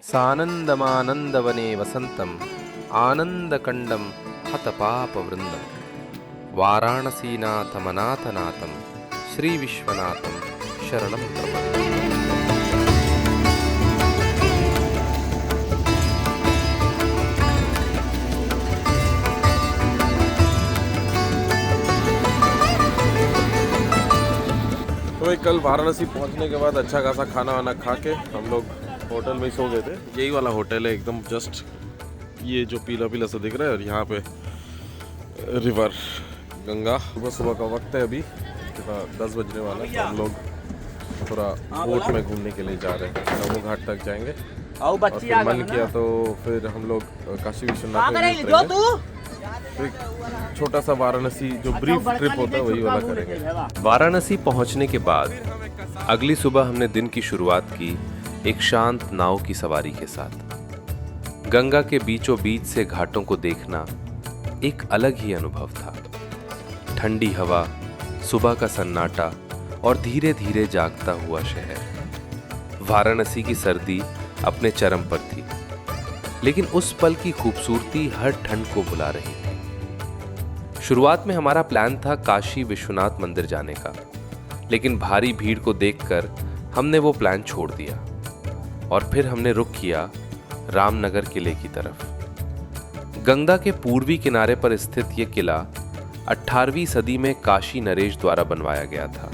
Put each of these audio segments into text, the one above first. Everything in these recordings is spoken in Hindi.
सानन्दमानन्दवने वसन्तं आनन्दकण्डं हतपापवृन्दं वाराणसीनाथमनाथनाथं श्रीविश्वनाथं शरणं प्रपद्ये। तो भाई कल वाराणसी पहुंचने के बाद अच्छा खासा खाना वाना खा के हम लोग होटल में ही सो गए थे। यही वाला होटल है एकदम जस्ट, ये जो पीला पीला सा दिख रहा है, और यहाँ पे रिवर गंगा। सुबह का वक्त है, अभी 10 बजने वाला है। तो हम लोग थोड़ा बोट में घूमने के लिए जा रहे हैं, नमो घाट तक जाएंगे। और फिर मन किया तो फिर हम लोग काशी विश्वनाथ में एक छोटा सा वाराणसी जो ब्रीफ ट्रिप होता है वही वाला करेंगे। वाराणसी पहुंचने के बाद अगली सुबह हमने दिन की शुरुआत की एक शांत नाव की सवारी के साथ। गंगा के बीचों बीच से घाटों को देखना एक अलग ही अनुभव था। ठंडी हवा, सुबह का सन्नाटा और धीरे धीरे जागता हुआ शहर। वाराणसी की सर्दी अपने चरम पर थी, लेकिन उस पल की खूबसूरती हर ठंड को भुला रही थी। शुरुआत में हमारा प्लान था काशी विश्वनाथ मंदिर जाने का, लेकिन भारी भीड़ को देखकर हमने वो प्लान छोड़ दिया और फिर हमने रुख किया रामनगर किले की तरफ। गंगा के पूर्वी किनारे पर स्थित यह किला 18वीं सदी में काशी नरेश द्वारा बनवाया गया था।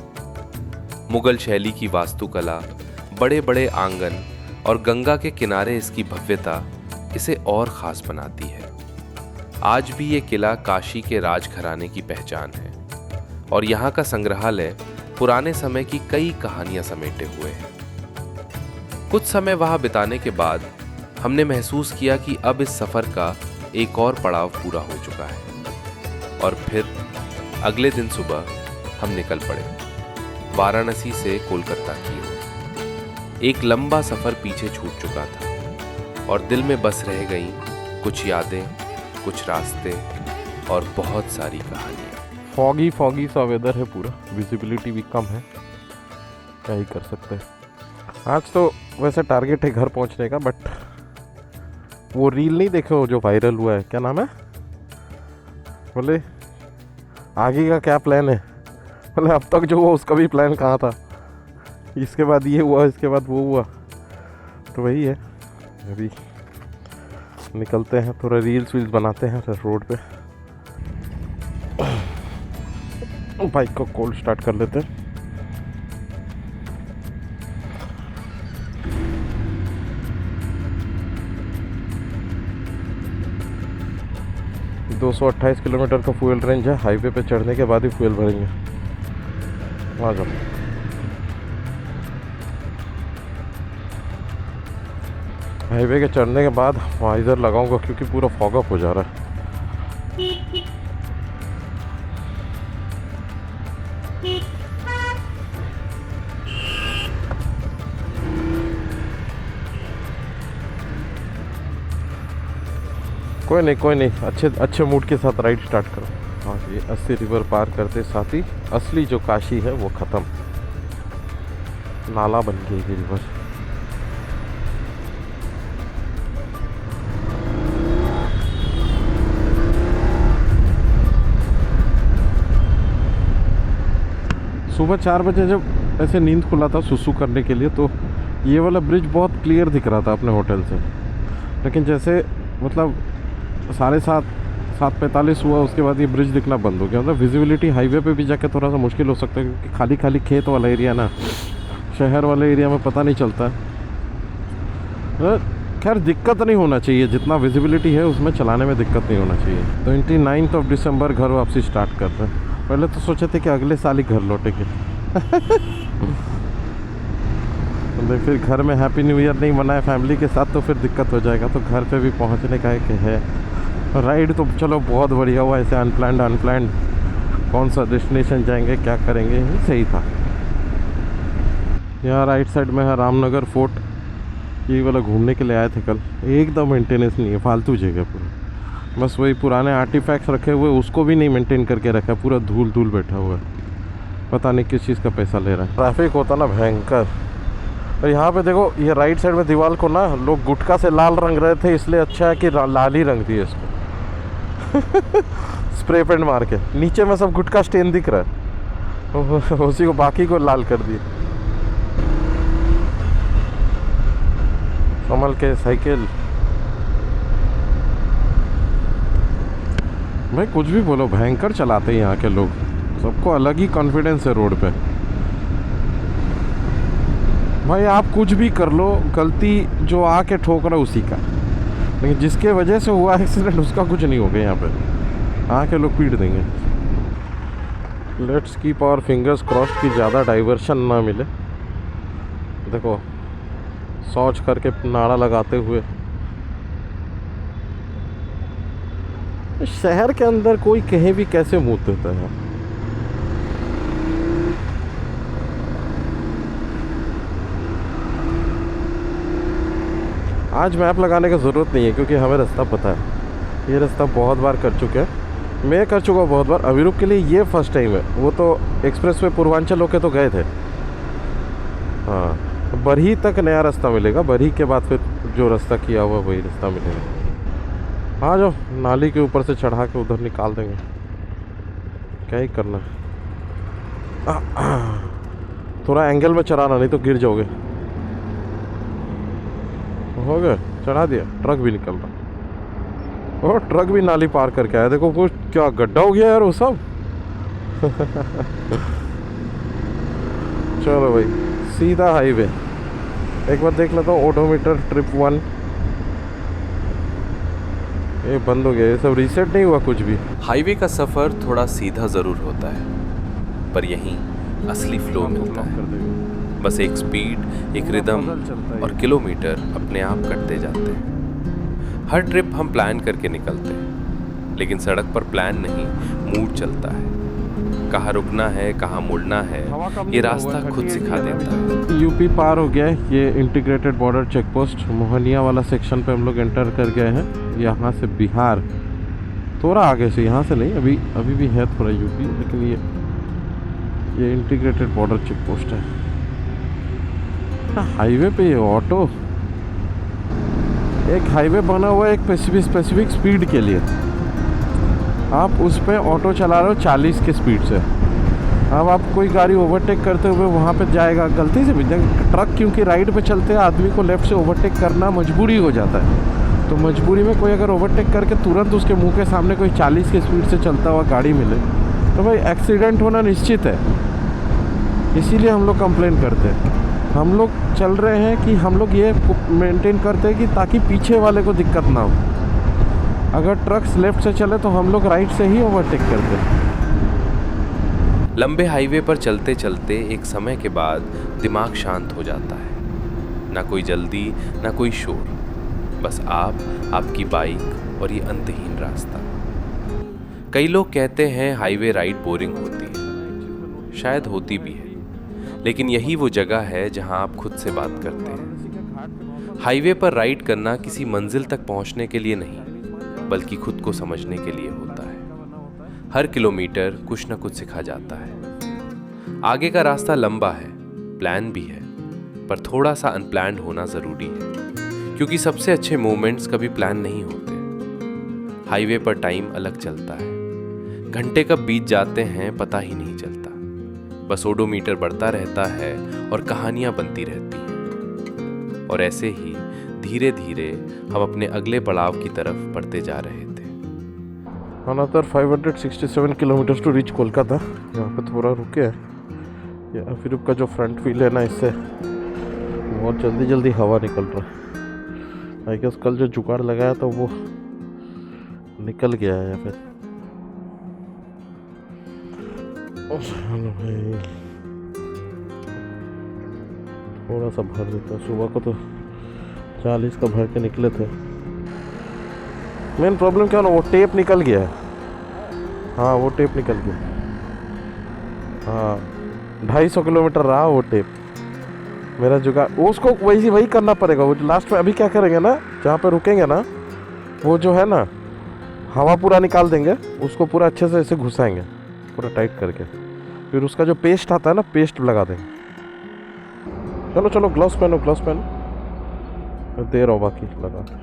मुगल शैली की वास्तुकला, बड़े बड़े आंगन और गंगा के किनारे इसकी भव्यता इसे और खास बनाती है। आज भी ये किला काशी के राजघराने की पहचान है और यहाँ का संग्रहालय पुराने समय की कई कहानियां समेटे हुए है। कुछ समय वहां बिताने के बाद हमने महसूस किया कि अब इस सफर का एक और पड़ाव पूरा हो चुका है और फिर अगले दिन सुबह हम निकल पड़े वाराणसी से कोलकाता की ओर। एक लंबा सफर पीछे छूट चुका था और दिल में बस रह गई कुछ यादें, कुछ रास्ते और बहुत सारी कहानियाँ। फॉगी सा वेदर है पूरा, विजिबिलिटी भी कम है, क्या ही कर सकते हैं। आज तो वैसे टारगेट है घर पहुंचने का, बट वो रील नहीं देखे हो जो वायरल हुआ है, क्या नाम है, बोले आगे का क्या प्लान है, बोले अब तक जो हुआ उसका भी प्लान कहाँ था, इसके बाद ये हुआ, इसके बाद वो हुआ। तो वही है, अभी निकलते हैं, थोड़ा रील्स वील्स बनाते हैं रोड पे। बाइक को कोल्ड स्टार्ट कर लेते हैं। दो 228 किलोमीटर का फ्यूल रेंज है। हाईवे पे चढ़ने के बाद ही फ्यूल भरेंगे। आ जाओ। हाईवे के चढ़ने के बाद वाइजर लगाऊंगा क्योंकि पूरा फॉग अप हो जा रहा है। कोई नहीं, अच्छे मूड के साथ राइड स्टार्ट करो। हाँ, ये 80 रिवर पार करते साथ ही असली जो काशी है वो ख़त्म, नाला बन गई ये रिवर। सुबह 4 बजे जब ऐसे नींद खुला था सुसु करने के लिए, तो ये वाला ब्रिज बहुत क्लियर दिख रहा था अपने होटल से, लेकिन जैसे मतलब 7:45 हुआ उसके बाद ये ब्रिज दिखना बंद हो गया। मतलब विजिबिलिटी हाईवे पे भी जाके थोड़ा सा मुश्किल हो सकता है क्योंकि खाली खेत वाला एरिया ना, शहर वाले एरिया में पता नहीं चलता। खैर दिक्कत नहीं होना चाहिए, जितना विजिबिलिटी है उसमें चलाने में दिक्कत नहीं होना चाहिए। 29 दिसंबर घर वापसी स्टार्ट करते हैं। पहले तो सोचे थे कि अगले साल ही घर लौटेंगे तो फिर घर में हैप्पी न्यू ईयर नहीं मनाए फैमिली के साथ तो फिर दिक्कत हो जाएगा। तो घर पे भी पहुंचने का एक है। राइड तो चलो बहुत बढ़िया हुआ, ऐसे अनप्लान्ड कौन सा डेस्टिनेशन जाएंगे, क्या करेंगे, सही था। यहाँ राइट साइड में है रामनगर फोर्ट। ये वाला घूमने के लिए आए थे कल। एकदम मेंटेनेंस नहीं है, फालतू जगह पूरा, बस वही पुराने आर्टिफैक्ट्स रखे हुए, उसको भी नहीं मेंटेन करके रखा, पूरा धूल बैठा हुआ है। पता नहीं किस चीज़ का पैसा ले रहा है। ट्रैफिक होता ना भयंकर, और यहाँ पे देखो, ये राइट साइड में दीवार को ना लोग गुटखा से लाल रंग रहे थे, इसलिए अच्छा है कि लाल ही रंग दिए इसको स्प्रे पेंट मार के। नीचे में सब गुटखा स्टेन दिख रहा है, उसी को बाकी को लाल कर दिए। संभल के साइकिल। भाई कुछ भी बोलो, भयंकर चलाते हैं यहाँ के लोग, सबको अलग ही कॉन्फिडेंस है रोड पे। भाई आप कुछ भी कर लो, गलती जो आके ठोक रहा उसी का, लेकिन जिसके वजह से हुआ एक्सीडेंट उसका कुछ नहीं हो गया। यहाँ पे आके लोग पीट देंगे। Let's keep our fingers crossed कि ज़्यादा डाइवर्शन ना मिले। देखो शौच करके नारा लगाते हुए। शहर के अंदर कोई कहीं भी कैसे मुँह देता है। आज मैप लगाने की ज़रूरत नहीं है क्योंकि हमें रास्ता पता है। ये रास्ता बहुत बार कर चुके हैं, मैं कर चुका बहुत बार। अभिरूप के लिए ये फर्स्ट टाइम है। वो तो एक्सप्रेस वे पूर्वांचल होके तो गए थे। हाँ, बरही तक नया रास्ता मिलेगा, बरही के बाद फिर जो रास्ता किया हुआ वही रास्ता मिलेगा। हाँ, जो नाली के ऊपर से चढ़ा के उधर निकाल देंगे, क्या ही करना है। थोड़ा एंगल में चढ़ाना, नहीं तो गिर जाओगे। हो गया, चढ़ा दिया। ट्रक भी निकल रहा, और ट्रक भी नाली पार करके आया। देखो कुछ क्या गड्ढा हो गया यार वो सब। चलो भाई, सीधा हाईवे। एक बार देख लेता हूँ ओडोमीटर ट्रिप 1। ये बंद हो गया, ये सब रीसेट नहीं हुआ कुछ भी। हाईवे का सफ़र थोड़ा सीधा ज़रूर होता है, पर यहीं असली फ्लो मिलता है। बस एक स्पीड, एक रिदम और किलोमीटर अपने आप कटते जाते हैं। हर ट्रिप हम प्लान करके निकलते हैं, लेकिन सड़क पर प्लान नहीं, मूड चलता है। कहाँ रुकना है, कहाँ मुड़ना है, ये रास्ता खुद सिखा देता है। यूपी पार हो गया है। ये integrated border check post Mohania वाला सेक्शन पे हम लोग एंटर कर गए हैं। यहाँ से बिहार थोड़ा आगे से, यहाँ से नहीं, अभी भी है थोड़ा यूपी, लेकिन ये इंटीग्रेटेड बॉर्डर चेक पोस्ट है। हाईवे पे ये ऑटो, एक हाईवे बना हुआ है एक स्पेसिफिक स्पीड के लिए। आप उस पे ऑटो चला रहे हो 40 के स्पीड से। अब आप कोई गाड़ी ओवरटेक करते हुए वहाँ पे जाएगा, गलती से भी ट्रक, क्योंकि राइट पे चलते आदमी को लेफ्ट से ओवरटेक करना मजबूरी हो जाता है। तो मजबूरी में कोई अगर ओवरटेक करके तुरंत उसके मुंह के सामने कोई 40 के स्पीड से चलता हुआ गाड़ी मिले तो भाई एक्सीडेंट होना निश्चित है। इसीलिए हम लोग कंप्लेन करते हैं। हम लोग चल रहे हैं कि हम लोग ये मेंटेन करते हैं कि ताकि पीछे वाले को दिक्कत ना हो। अगर ट्रक्स लेफ्ट से चले तो हम लोग राइट से ही ओवरटेक करते हैं। लंबे हाईवे पर चलते चलते एक समय के बाद दिमाग शांत हो जाता है। ना कोई जल्दी, ना कोई शोर, बस आप, आपकी बाइक और ये अंतहीन रास्ता। कई लोग कहते हैं हाईवे राइड बोरिंग होती है, शायद होती भी है, लेकिन यही वो जगह है जहां आप खुद से बात करते हैं। हाईवे पर राइड करना किसी मंजिल तक पहुंचने के लिए नहीं, बल्कि खुद को समझने के लिए होता है। हर किलोमीटर कुछ न कुछ सिखा जाता है। आगे का रास्ता लंबा है, प्लान भी है, पर थोड़ा सा अनप्लान्ड होना ज़रूरी है, क्योंकि सबसे अच्छे मोमेंट्स कभी प्लान नहीं होते। हाईवे पर टाइम अलग चलता है, घंटे कब बीत जाते हैं पता ही नहीं चलता। बस ओडोमीटर बढ़ता रहता है और कहानियाँ बनती रहती हैं। और ऐसे ही धीरे धीरे हम अपने अगले पड़ाव की तरफ बढ़ते जा रहे थे। Another 567 kilometres to reach Kolkata. यहाँ पे थोड़ा रुके हैं। या फिर उसका जो फ्रंट व्हील है ना, इससे बहुत जल्दी जल्दी हवा निकल रहा है। आई गेस कल जो जुगाड़ लगाया था वो निकल गया है या फिर। भाई थोड़ा सा भर देता। सुबह को तो 40 का भर के निकले थे। मेन प्रॉब्लम क्या ना, वो टेप निकल गया है। हाँ, वो टेप निकल गया। हाँ, 250 किलोमीटर रहा वो टेप मेरा जुगाड़। उसको वही करना पड़ेगा। वो लास्ट में अभी क्या करेंगे ना, जहाँ पे रुकेंगे ना, वो जो है ना, हवा पूरा निकाल देंगे, उसको पूरा अच्छे से ऐसे घुसाएंगे पूरा टाइट करके। फिर उसका जो पेस्ट आता है ना, पेस्ट लगा देंगे। चलो चलो ग्लव्स पहनो, ग्लव्स पहनो, मैं दे रहा हूँ बाकी लगा के।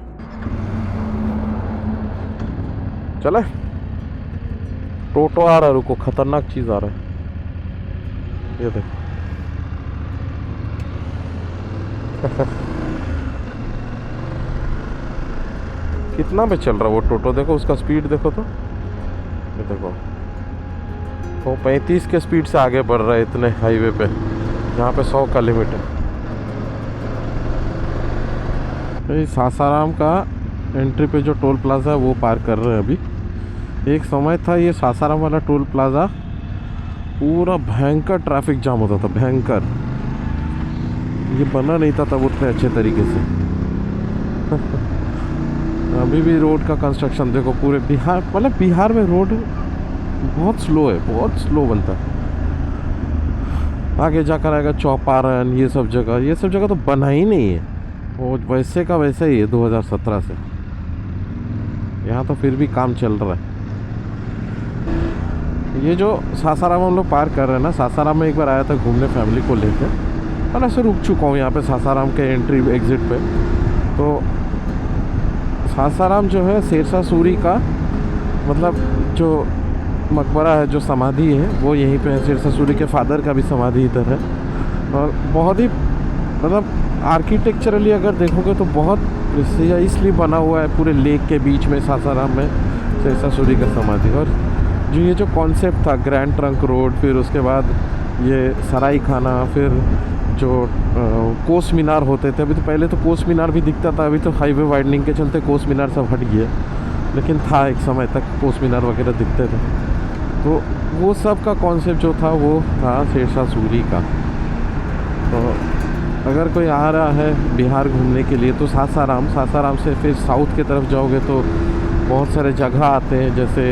चले, टोटो आ रहा है, रुको, खतरनाक चीज आ रहा है, ये देखो। कितना पे चल रहा है वो टोटो, देखो उसका स्पीड देखो तो, ये देखो वो 35 के स्पीड से आगे बढ़ रहा है इतने हाईवे पे जहाँ पे 100 का लिमिट है। ये सासाराम का एंट्री पे जो टोल प्लाजा है वो पार कर रहे हैं अभी। एक समय था ये सासाराम वाला टोल प्लाजा पूरा भयंकर ट्रैफिक जाम होता था, भयंकर। ये बना नहीं था तब उतने अच्छे तरीके से। अभी भी रोड का कंस्ट्रक्शन देखो, पूरे बिहार, मतलब बिहार में रोड बहुत स्लो है, बहुत स्लो बनता है। आगे जाकर आएगा चौपारण, ये सब जगह तो बना ही नहीं है, वो वैसे का वैसे ही है 2017 से। यहाँ तो फिर भी काम चल रहा है। ये जो सासाराम हम लोग पार कर रहे हैं ना, सासाराम में एक बार आया था घूमने फैमिली को लेकर, और ऐसे रुक चुका हूँ यहाँ पे सासाराम के एंट्री एग्ज़िट पे। तो सासाराम जो है शेरशाह सूरी का, मतलब जो मकबरा है, जो समाधि है वो यहीं पे है। शेरशाह सूरी के फादर का भी समाधि इधर है। और बहुत ही मतलब आर्किटेक्चरली अगर देखोगे तो बहुत इसलिए बना हुआ है पूरे लेक के बीच में सासाराम में शेरशाह सूरी का समाधि। और जो ये जो कॉन्सेप्ट था ग्रैंड ट्रंक रोड, फिर उसके बाद ये सराय खाना, फिर जो कोस मीनार होते थे, अभी तो पहले तो कोस मीनार भी दिखता था, अभी तो हाईवे वाइडनिंग के चलते कोस मीनार सब हट गया, लेकिन था एक समय तक कोस मीनार वगैरह दिखते थे। तो वो सब का कॉन्सेप्ट जो था वो था शेरशाह सूरी का। तो अगर कोई आ रहा है बिहार घूमने के लिए तो सासाराम से फिर साउथ की तरफ जाओगे तो बहुत सारे जगह आते हैं, जैसे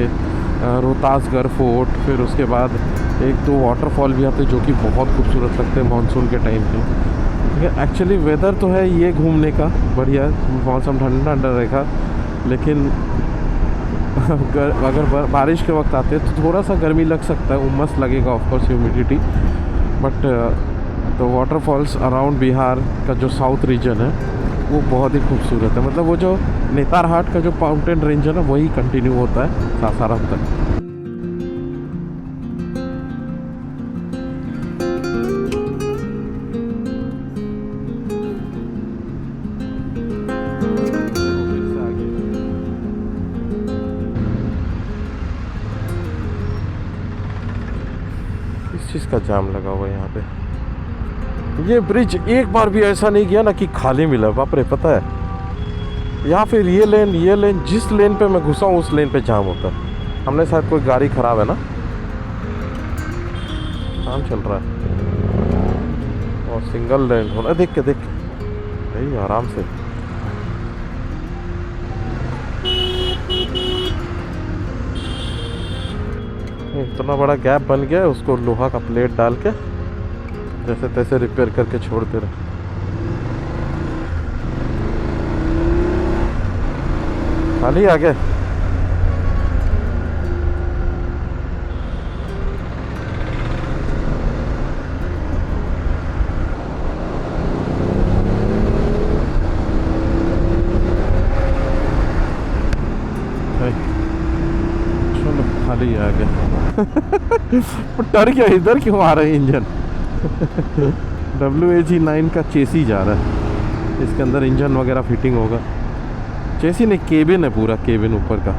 रोहतासगढ़ फोर्ट, फिर उसके बाद एक दो वाटरफॉल भी आते हैं जो कि बहुत खूबसूरत लगते हैं मानसून के टाइम पे। ठीक है, एक्चुअली वेदर तो है ये घूमने का बढ़िया, मौसम ठंडा ठंडा रहेगा, लेकिन अगर बारिश के वक्त आते हैं तो थोड़ा सा गर्मी लग सकता है, उमस लगेगा ऑफकोर्स, ह्यूमिडिटी। बट तो वाटरफॉल्स अराउंड बिहार का जो साउथ रीजन है वो बहुत ही खूबसूरत है। मतलब वो जो नेतारहाट का जो माउंटेन रेंज है ना, वही कंटिन्यू होता है सासाराम तक। किस चीज़ का जाम लगा हुआ है यहाँ पे? ये ब्रिज एक बार भी ऐसा नहीं किया ना कि खाली मिला, बाप रे, पता है। या फिर ये लेन जिस लेन पे मैं घुसा हूँ उस लेन पे जाम होता है। हमने शायद कोई गाड़ी खराब है ना, काम चल रहा है और सिंगल लेन होना, देख के नहीं, आराम से। इतना बड़ा गैप बन गया है, उसको लोहा का प्लेट डाल के जैसे तैसे रिपेयर करके छोड़ते रहे। खाली आगे चलो, खाली आगे। डर गया, इधर क्यों आ रहा है इंजन? WAG9 का चेसी जा रहा है, इसके अंदर इंजन वगैरह फिटिंग होगा। चेसी नहीं, केबिन है, पूरा केबिन ऊपर का।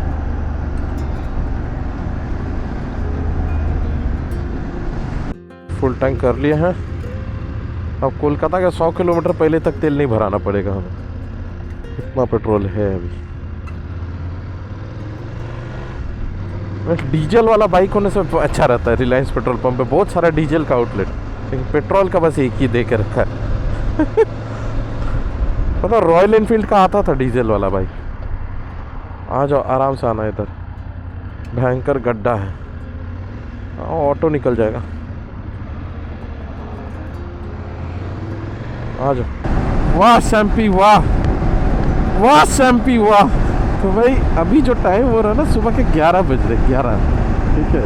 फुल टैंक कर लिए हैं। अब कोलकाता के 100 किलोमीटर पहले तक तेल नहीं भराना पड़ेगा हमें, इतना पेट्रोल है अभी। डीजल वाला बाइक होने से अच्छा रहता है। रिलायंस पेट्रोल पंप पे बहुत सारा डीजल का आउटलेट, लेकिन पेट्रोल का बस एक ही दे के रखा है। पता, रॉयल एनफील्ड का आता था डीजल वाला बाइक। आ जाओ, आराम से आना, इधर भयंकर गड्ढा है, ऑटो निकल जाएगा। आ जाओ। वाह शैम्पी, वाह शैम्पी, वाह। तो भाई अभी जो टाइम हो रहा है ना, सुबह के 11 बज रहे, 11, ठीक है।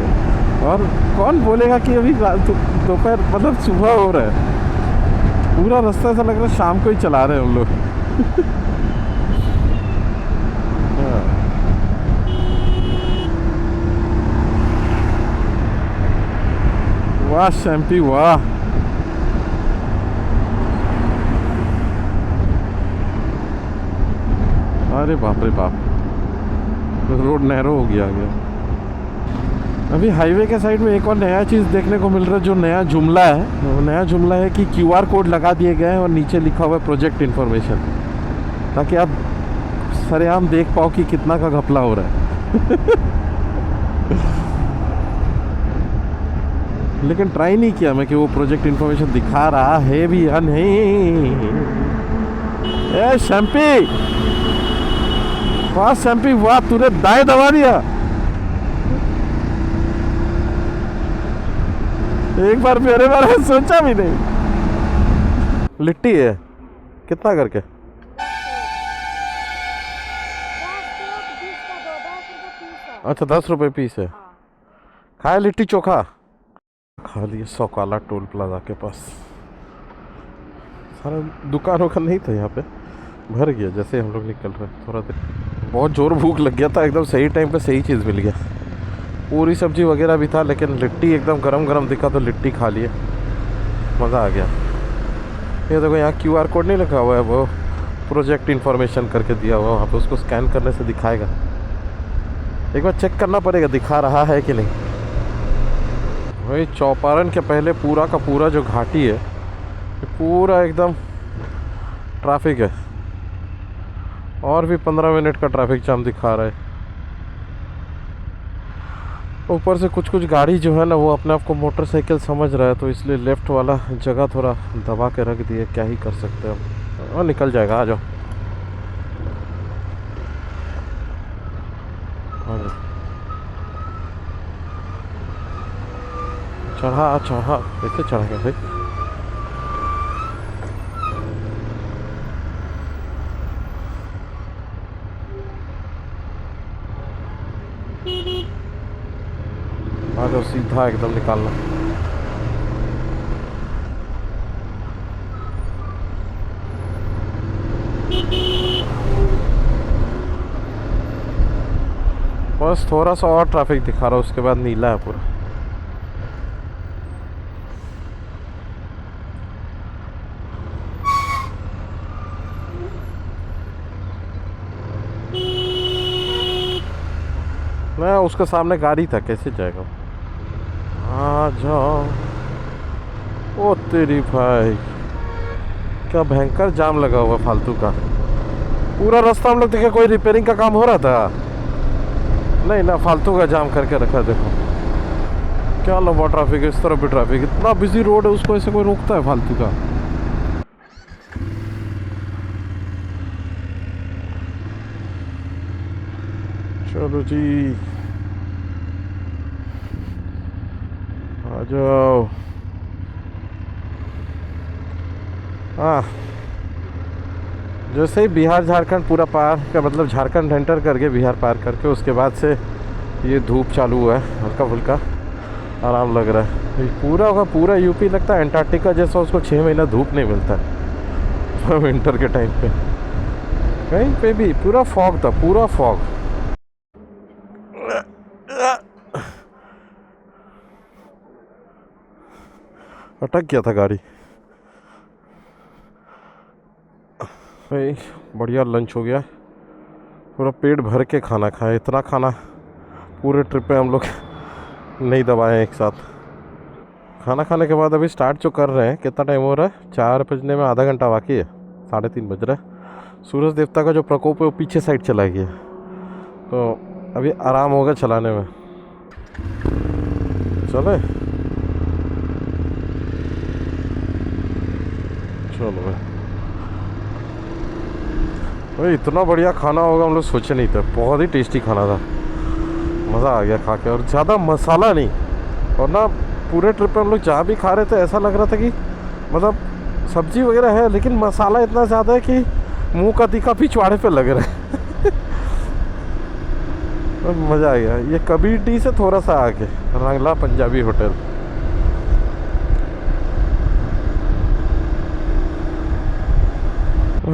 और कौन बोलेगा कि अभी दोपहर, मतलब सुबह हो रहा है। पूरा रास्ता ऐसा लग रहा है शाम को ही चला रहे हैं हम लोग। हाँ। वाह शैम्पी वाह। अरे बाप रे बाप, रोड नैरो हो गया गया। अभी हाईवे के साइड में एक और नया चीज़ देखने को मिल रहा है, जो नया जुमला है। वो नया जुमला है कि QR कोड लगा दिए गए हैं और नीचे लिखा हुआ है प्रोजेक्ट इन्फॉर्मेशन, ताकि आप सरेआम देख पाओ कि कितना का घपला हो रहा है। लेकिन ट्राई नहीं किया मैं कि वो प्रोजेक्ट इन्फॉर्मेशन दिखा रहा है भी या नहीं। ए शैम्पी, वाह शैम्पी वाह, तूने दाएं दबा दिया। एक बार मेरे बारे में सोचा भी नहीं। लिट्टी है कितना करके? अच्छा 10 रुपए पीस है। खाए लिट्टी चोखा? खा लिए सौकाला टोल प्लाजा के पास। सारा दुकानों का नहीं था यहाँ पे, भर गया जैसे हम लोग निकल रहे। थोड़ा देर बहुत जोर भूख लग गया था, एकदम सही टाइम पे सही चीज़ मिल गया। पूरी सब्जी वगैरह भी था, लेकिन लिट्टी एकदम गरम गरम दिखा तो लिट्टी खा लिए, मज़ा आ गया। ये देखो यहाँ QR कोड नहीं लगा हुआ है, वो प्रोजेक्ट इन्फॉर्मेशन करके दिया हुआ है वहाँ पे, उसको स्कैन करने से दिखाएगा। एक बार चेक करना पड़ेगा दिखा रहा है कि नहीं। वही चौपारण के पहले पूरा का पूरा जो घाटी है पूरा एकदम ट्रैफिक है, और भी 15 मिनट का ट्रैफिक जाम दिखा रहा है। ऊपर से कुछ कुछ गाड़ी जो है ना वो अपने आप को मोटरसाइकिल समझ रहा है, तो इसलिए लेफ्ट वाला जगह थोड़ा दबा के रख दिए। क्या ही कर सकते हैं हम, और निकल जाएगा। आ जाओ आ जाओ, चढ़ा चढ़ा कैसे चढ़ेगा भाई। आ जाओ, सीधा एकदम निकालना। बस थोड़ा सा और ट्रैफिक दिखा रहा है, उसके बाद नीला है पूरा। मैं उसके सामने गाड़ी था, कैसे जाएगा। आ जाओ। ओ तेरी भाई, क्या भयंकर जाम लगा हुआ फालतू का। पूरा रास्ता हम लोग देखे, कोई रिपेयरिंग का काम हो रहा था नहीं ना, फालतू का जाम करके रखा है। देखो क्या लंबा ट्रैफिक है, इस तरफ भी ट्रैफिक। इतना बिजी रोड है, उसको ऐसे कोई रोकता है फालतू का। चलो जी आ जाओ। हाँ, जैसे ही बिहार झारखंड पूरा पार का, मतलब झारखंड एंटर करके बिहार पार करके, उसके बाद से ये धूप चालू हुआ है, हल्का फुल्का आराम लग रहा है। पूरा का पूरा यूपी लगता है अंटार्कटिका जैसा, उसको 6 महीना धूप नहीं मिलता है विंटर के टाइम पे। कहीं पे भी पूरा फॉग था, पूरा फॉग। अटक गया था गाड़ी। भाई बढ़िया लंच हो गया, पूरा पेट भर के खाना खाए। इतना खाना पूरे ट्रिप पे हम लोग नहीं दबाए एक साथ। खाना खाने के बाद अभी स्टार्ट जो कर रहे हैं, कितना टाइम हो रहा है, 4 बजने में आधा घंटा बाकी है, 3:30 बज रहा है। सूरज देवता का जो प्रकोप है वो पीछे साइड चला गया, तो अभी आराम होगा चलाने में। चले चलो भाई, इतना बढ़िया खाना होगा हम लोग सोचे नहीं थे। बहुत ही टेस्टी खाना था, मज़ा आ गया खा के, और ज़्यादा मसाला नहीं। और ना पूरे ट्रिप पे हम लोग जहाँ भी खा रहे थे ऐसा लग रहा था कि मतलब सब्जी वगैरह है, लेकिन मसाला इतना ज़्यादा है कि मुंह का तीखा पिछवाड़े पे लग रहा है। मज़ा आ गया। ये कबीर टी से थोड़ा सा आगे रंगला पंजाबी होटल।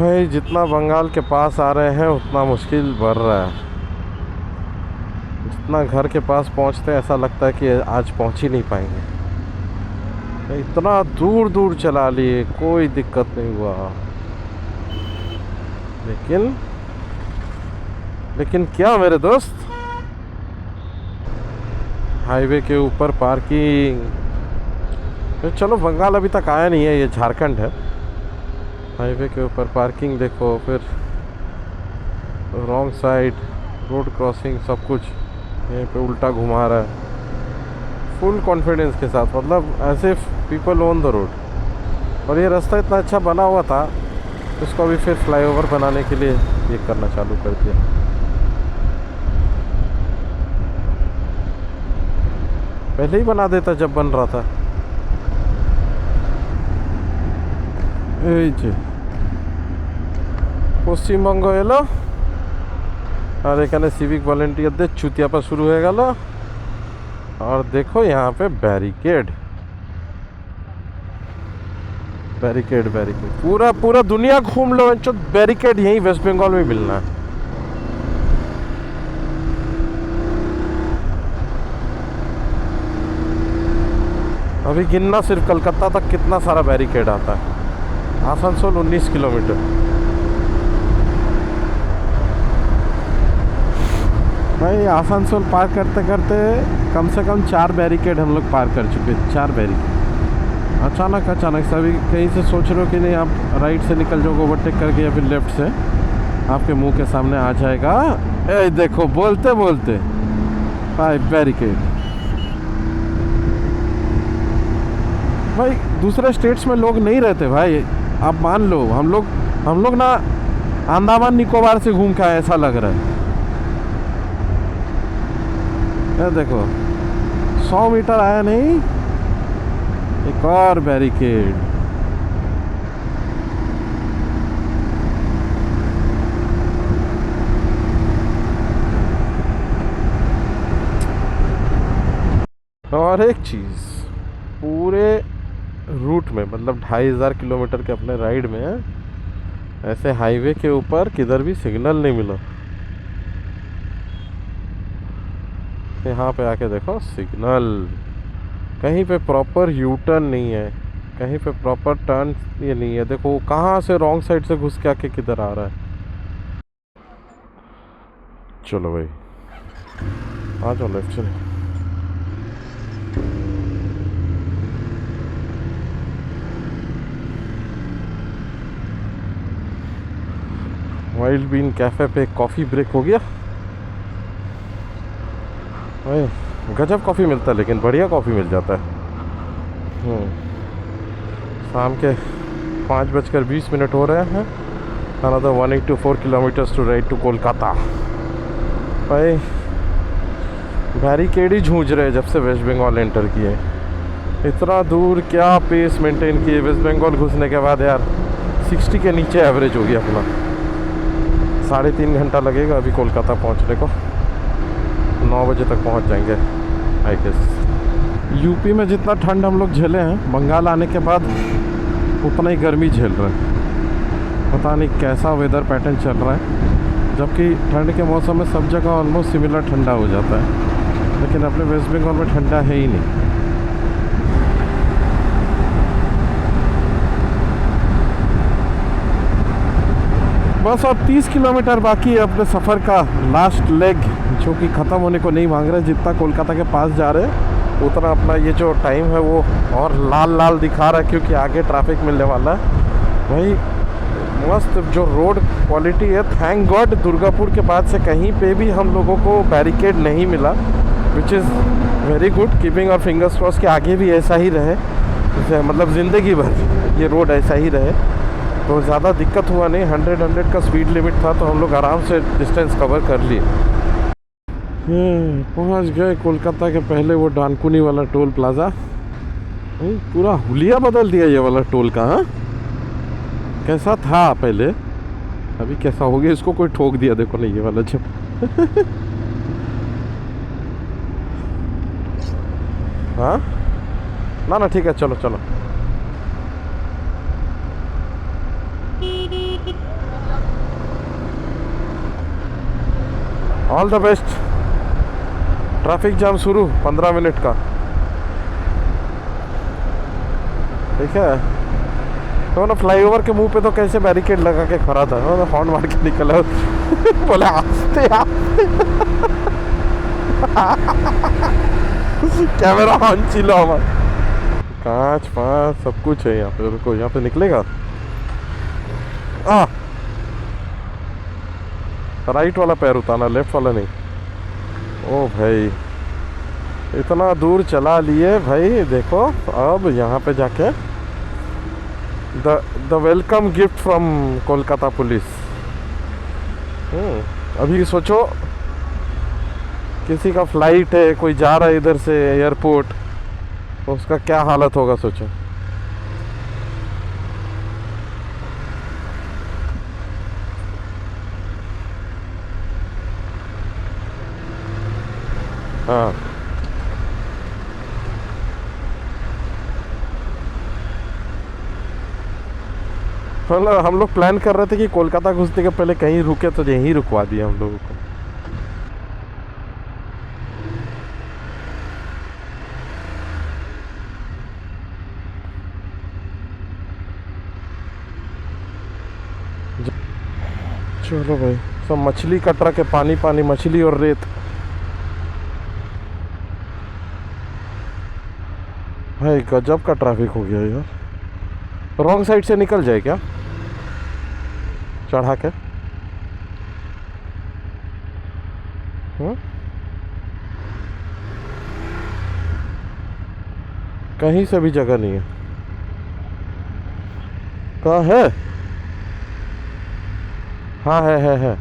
भाई जितना बंगाल के पास आ रहे हैं उतना मुश्किल बढ़ रहा है। जितना घर के पास पहुंचते हैं ऐसा लगता है कि आज पहुंच ही नहीं पाएंगे। इतना दूर दूर चला लिए, कोई दिक्कत नहीं हुआ। लेकिन क्या मेरे दोस्त, हाईवे के ऊपर पार्किंग। तो चलो बंगाल अभी तक आया नहीं है, ये झारखंड है। हाईवे के ऊपर पार्किंग देखो, फिर रॉन्ग साइड रोड क्रॉसिंग, सब कुछ यहीं पे उल्टा घुमा रहा है फुल कॉन्फिडेंस के साथ, मतलब ऐसे पीपल ऑन द रोड। और ये रास्ता इतना अच्छा बना हुआ था, उसको अभी फिर फ्लाईओवर बनाने के लिए ये करना चालू कर दिया। पहले ही बना देता जब बन रहा था। পশ্চিমবঙ্গ এলো और এখানে সিভিক ভলেন্টিয়ারদের চুতিয়াপা শুরু হয়ে গেল। और देखो यहाँ पे बैरिकेड बैरिकेड बैरिकेड, पूरा पूरा दुनिया घूम लो, बैरिकेड यहीं वेस्ट बंगाल में मिलना है। अभी गिनना सिर्फ कलकत्ता तक कितना सारा बैरिकेड आता है। आसनसोल 19 किलोमीटर। भाई आसनसोल पार करते करते कम से कम 4 बैरिकेड हम लोग पार कर चुके। 4 बैरिकेड अचानक सभी कहीं से सोच रहे हो कि नहीं आप राइट से निकल जाओगे ओवरटेक करके, या फिर लेफ्ट से आपके मुंह के सामने आ जाएगा। ए देखो बोलते बोलते भाई बैरिकेड। भाई दूसरे स्टेट्स में लोग नहीं रहते भाई, आप मान लो। हम लोग ना अंडमान निकोबार से घूम के आए ऐसा लग रहा है। ये देखो 100 मीटर आया नहीं, एक और बैरिकेड। और एक चीज, पूरे रूट में मतलब 2500 किलोमीटर के अपने राइड में ऐसे हाईवे के ऊपर किधर भी सिग्नल नहीं मिला। यहाँ पे आके देखो सिग्नल, कहीं पे प्रॉपर यू टर्न नहीं है, कहीं पे प्रॉपर टर्न ये नहीं है। देखो कहाँ से रॉन्ग साइड से घुस के आके किधर आ रहा है। चलो भाई आ जाओ लेफ्ट से। वाइल्ड बीन कैफ़े पे कॉफ़ी ब्रेक हो गया। गजब कॉफ़ी मिलता है, लेकिन बढ़िया कॉफ़ी मिल जाता है। शाम के 5:20 हो रहे हैं। Another 184 kilometres to ride to Kolkata. भाई बैरिकेड ही झूझ रहे जब से वेस्ट बंगाल एंटर किए। इतना दूर क्या पेस मेंटेन किए। वेस्ट बंगाल घुसने के बाद यार 60 के नीचे एवरेज हो गया अपना। 3.5 घंटा लगेगा अभी कोलकाता पहुंचने को। 9 बजे तक पहुंच जाएंगे आई गेस। यूपी में जितना ठंड हम लोग झेले हैं, बंगाल आने के बाद उतना ही गर्मी झेल रहे हैं। पता नहीं कैसा वेदर पैटर्न चल रहा है, जबकि ठंड के मौसम में सब जगह ऑलमोस्ट सिमिलर ठंडा हो जाता है, लेकिन अपने वेस्ट बंगाल में ठंडा है ही नहीं। बस अब 30 किलोमीटर बाकी है अपने सफ़र का लास्ट लेग, जो कि ख़त्म होने को नहीं मांग रहे। जितना कोलकाता के पास जा रहे हैं उतना अपना ये जो टाइम है वो और लाल लाल दिखा रहा है, क्योंकि आगे ट्रैफिक मिलने वाला है। वही मस्त जो रोड क्वालिटी है, थैंक गॉड दुर्गापुर के बाद से कहीं पे भी हम लोगों को बैरिकेड नहीं मिला, which is very good. Keeping और फिंगर्स क्रॉस के आगे भी ऐसा ही रहे, मतलब ज़िंदगी भर ये रोड ऐसा ही रहे, तो ज़्यादा दिक्कत हुआ नहीं। 100 का स्पीड लिमिट था, तो हम लोग आराम से डिस्टेंस कवर कर लिए। पहुंच गए कोलकाता के पहले वो डानकुनी वाला टोल प्लाज़ा। पूरा हुलिया बदल दिया ये वाला टोल का। हाँ कैसा था पहले, अभी कैसा हो गया, इसको कोई ठोक दिया। देखो नहीं ये वाला जब हाँ ना ठीक है, चलो चलो। All the best. Traffic jam शुरू 15 मिनट का, ठीक है। तो ना फ्लाईओवर के मुंह पे तो कैसे बैरिकेड लगा के खड़ा था, तो हॉर्न मार के निकला बोले आस्ते आस्ते कैमरा ऑन चिलो हमारा, कांच पाँच सब कुछ है यहाँ पे। रुको, यहाँ पे निकलेगा राइट वाला पैर उतारना, लेफ्ट वाला नहीं। ओ भाई इतना दूर चला लिए भाई। देखो अब यहाँ पे जाके the welcome gift from Kolkata police. अभी सोचो किसी का फ्लाइट है, कोई जा रहा है इधर से एयरपोर्ट, तो उसका क्या हालत होगा सोचो। हाँ मतलब हम लोग प्लान कर रहे थे कि कोलकाता घुसने के पहले कहीं रुके, तो यहीं रुकवा दिया हम लोगों को। चलो भाई, सब मछली कट रहा के, पानी पानी, मछली और रेत। भाई गजब का ट्रैफिक हो गया यार। रॉन्ग साइड से निकल जाए क्या चढ़ा के? कहीं से भी जगह नहीं है। कहाँ है? हाँ है।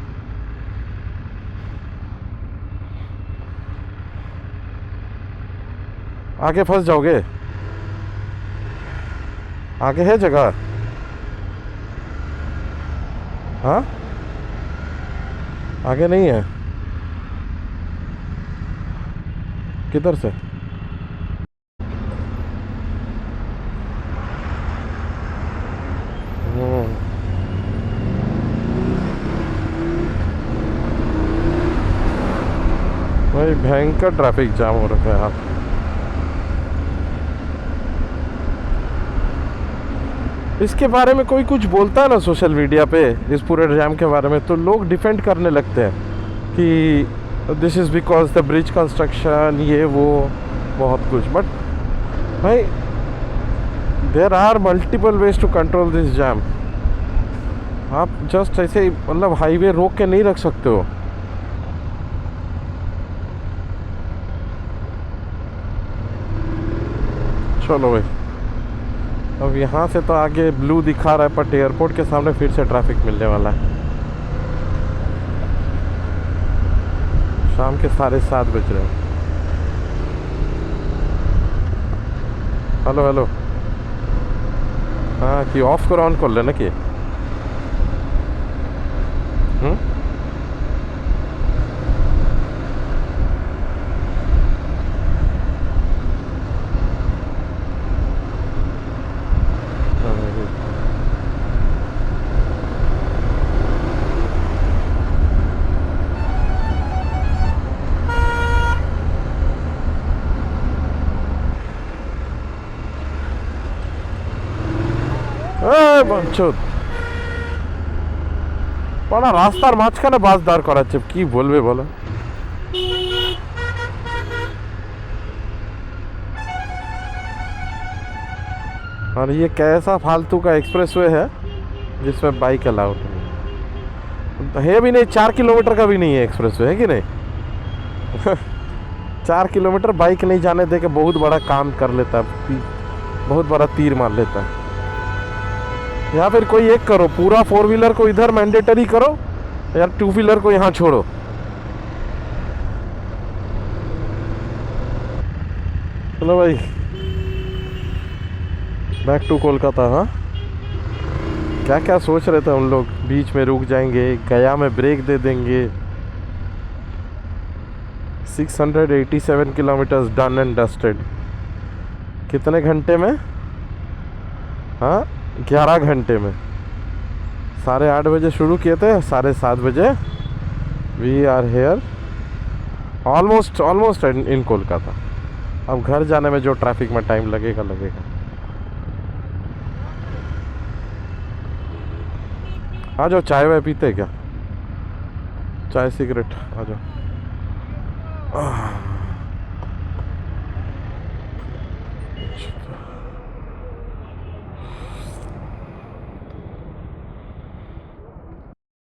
आगे फंस जाओगे, आगे है जगह। हाँ आगे नहीं है, किधर से? भाई भयंकर ट्रैफिक जाम हो रखा है यहाँ। इसके बारे में कोई कुछ बोलता है ना सोशल मीडिया पे, इस पूरे जाम के बारे में, तो लोग डिफेंड करने लगते हैं कि this is because the bridge construction, ये वो बहुत कुछ। बट भाई there are multiple ways to control this jam. आप जस्ट ऐसे मतलब हाईवे रोक के नहीं रख सकते हो। चलो भाई, अब यहाँ से तो आगे ब्लू दिखा रहा है, बट एयरपोर्ट के सामने फिर से ट्रैफिक मिलने वाला है। शाम के 7:30 बज रहे हैं। हेलो हेलो, हाँ कि ऑफ करो ऑन कर लेना कि बड़ा रास्तार মাঝখানে বাস দাঁড় করাচ্ছে, কি বলবে বলো। और ये कैसा फालतू का एक्सप्रेसवे है जिसमें बाइक अलाउड नहीं है भी नहीं। 4 किलोमीटर का भी नहीं है एक्सप्रेसवे, है कि नहीं 4 किलोमीटर बाइक नहीं जाने दे के बहुत बड़ा काम कर लेता, बहुत बड़ा तीर मार लेता। या फिर कोई एक करो, पूरा 4 व्हीलर को इधर मैंडेटरी करो, या 2 व्हीलर को यहाँ छोड़ो। चलो भाई, बैक टू कोलकाता। हाँ क्या क्या सोच रहे थे हम लोग, बीच में रुक जाएंगे, गया में ब्रेक दे देंगे। 687 किलोमीटर्स डन एंड डस्टेड। कितने घंटे में? हाँ 11 घंटे में। 8:30 बजे शुरू किए थे, 7:30 बजे we are here. Almost almost in Kolkata. अब घर जाने में जो ट्रैफिक में टाइम लगेगा लगेगा। आ जाओ, चाय वाय पीते हैं क्या? चाय सिगरेट, आ जाओ।